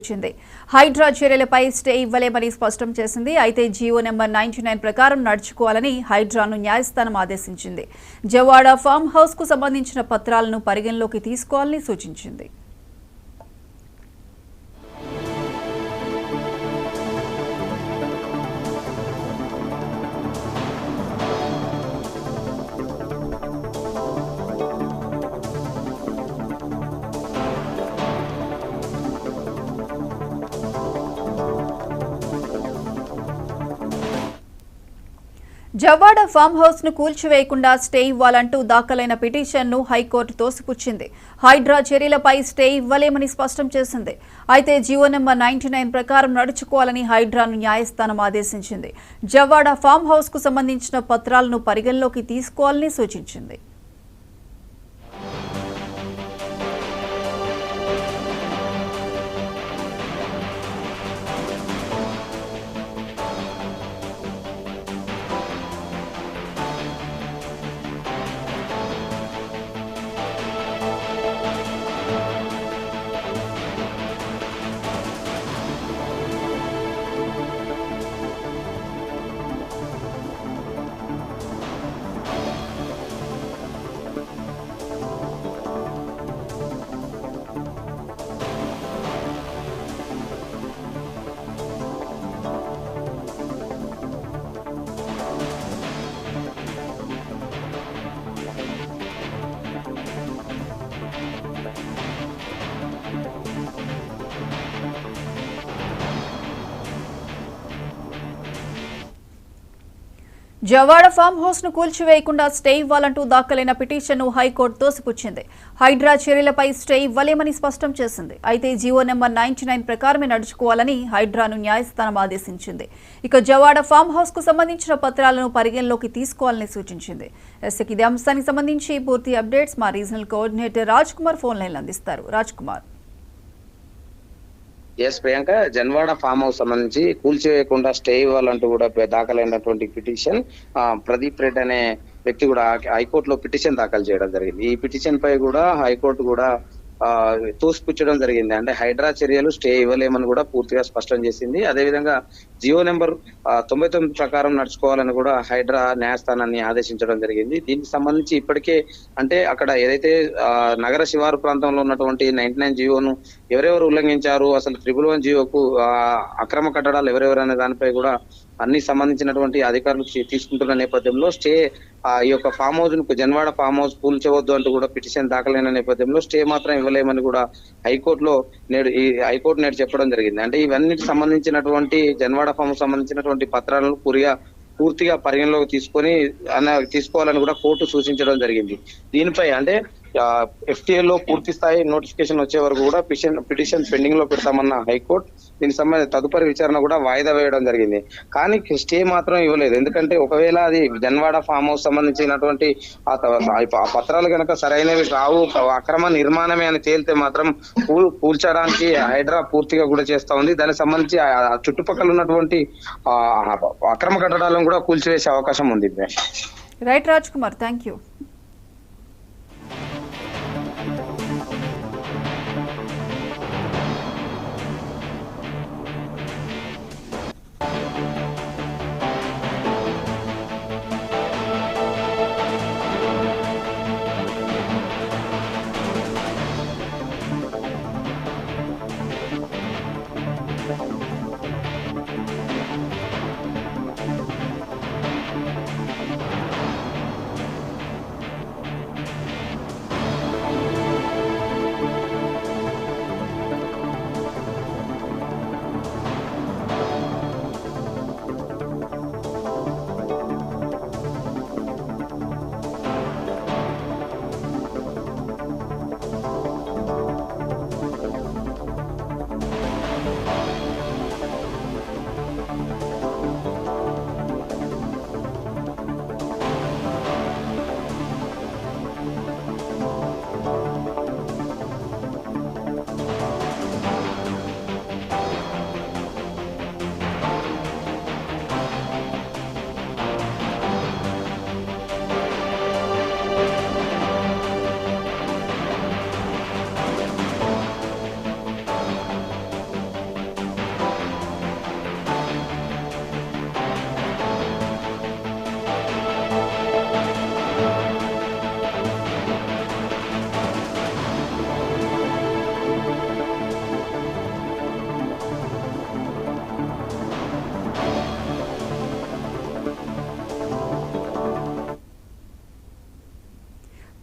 వచ్చింది. హైడ్రా చర్యలపై స్టే ఇవ్వలేమని స్పష్టం చేసింది. అయితే జీవో నెంబర్ 99 ప్రకారం నడుచుకోవాలని హైడ్రాను న్యాయస్థానం ఆదేశించింది. జవాడ ఫామ్ హౌస్ కు సంబంధించిన పత్రాలను పరిగణలోకి తీసుకోవాలని సూచించింది. జవాడ ఫామ్ హౌస్ ను కూల్చివేయకుండా స్టే ఇవ్వాలంటూ దాఖలైన పిటిషన్ను హైకోర్టు తోసిపుచ్చింది. హైడ్రా చర్యలపై స్టే ఇవ్వలేమని స్పష్టం చేసింది. అయితే జీవో నెంబర్ 99 ప్రకారం నడుచుకోవాలని హైడ్రాను న్యాయస్థానం ఆదేశించింది. జవాడ ఫామ్ హౌస్ కు సంబంధించిన పత్రాలను పరిగణలోకి తీసుకోవాలని సూచించింది. జవాడ ఫామ్ హౌస్ ను కూల్చివేయకుండా స్టే ఇవ్వాలంటూ దాఖలైన పిటిషన్ను హైకోర్టు తోసిపుచ్చింది. హైడ్రా చర్యలపై స్టే ఇవ్వలేమని స్పష్టం చేసింది. అయితే జీవో నెంబర్ 99 ప్రకారమే నడుచుకోవాలని హైడ్రాను న్యాయస్థానం ఆదేశించింది. ఇక జవాడ ఫామ్ హౌస్ కు సంబంధించిన పత్రాలను పరిగణలోకి తీసుకోవాలని సూచించింది. ఇదే అంశానికి సంబంధించి పూర్తి అప్డేట్స్ మా regional coordinator Raj Kumar phone లైన్లో అందిస్తారు. రాజ్ కుమార్. ప్రియాంక, జన్వాడ ఫామ్ హౌస్ సంబంధించి కూల్చివేయకుండా స్టే ఇవ్వాలంటూ కూడా దాఖలైనటువంటి పిటిషన్ ప్రదీప్ రెడ్డి అనే వ్యక్తి కూడా హైకోర్టులో పిటిషన్ దాఖలు చేయడం జరిగింది. ఈ పిటిషన్ పై కూడా హైకోర్టు కూడా తోసిపుచ్చడం జరిగింది. అంటే హైడ్రా చర్యలు స్టే ఇవ్వలేమని కూడా పూర్తిగా స్పష్టం చేసింది. అదేవిధంగా జియో నెంబర్ 99 ప్రకారం నడుచుకోవాలని కూడా హైడ్రా న్యాయస్థానాన్ని ఆదేశించడం జరిగింది. దీనికి సంబంధించి ఇప్పటికే అంటే అక్కడ ఏదైతే నగర శివారు ప్రాంతంలో ఉన్నటువంటి 99 జియోను ఎవరెవరు ఉల్లంఘించారు, అసలు 111 జియోకు అక్రమ కట్టడాలు ఎవరెవరు అనే దానిపై కూడా అన్ని సంబంధించినటువంటి అధికారులు తీసుకుంటున్న నేపథ్యంలో స్టే ఈ యొక్క ఫామ్ హౌస్ ను జన్వాడ ఫామ్ హౌస్ కూల్చవద్దు అంటూ కూడా పిటిషన్ దాఖలైన నేపథ్యంలో స్టే మాత్రం ఇవ్వలేమని కూడా హైకోర్టులో హైకోర్టు నేడు చెప్పడం జరిగింది. అంటే ఇవన్నిటికి సంబంధించినటువంటి జన్వాడ ఫామ్ సంబంధించినటువంటి పత్రాలను పూర్తిగా పరిగణలోకి తీసుకోవాలని కూడా కోర్టు సూచించడం జరిగింది. దీనిపై అంటే FTA లో పూర్తి స్థాయి నోటిఫికేషన్ వచ్చే వరకు కూడా పిటిషన్ పెండింగ్ లో పెడతామన్న హైకోర్టు దీనికి సంబంధించి తదుపరి విచారణ కూడా వాయిదా వేయడం జరిగింది. కానీ స్టే మాత్రం ఇవ్వలేదు. ఎందుకంటే ఒకవేళ అది జన్వాడ ఫామ్ హౌస్ సంబంధించినటువంటి ఆ పత్రాలు కనుక సరైనవి రావు, అక్రమ నిర్మాణమే అని తేలితే మాత్రం కూల్చడానికి హైడ్రా పూర్తిగా కూడా చేస్తా ఉంది. దానికి సంబంధించి చుట్టుపక్కల ఉన్నటువంటి అక్రమ కట్టడాలను కూడా కూల్చివేసే అవకాశం ఉంది. Right Raj Kumar, thank you.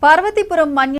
Parvathipuram మన్య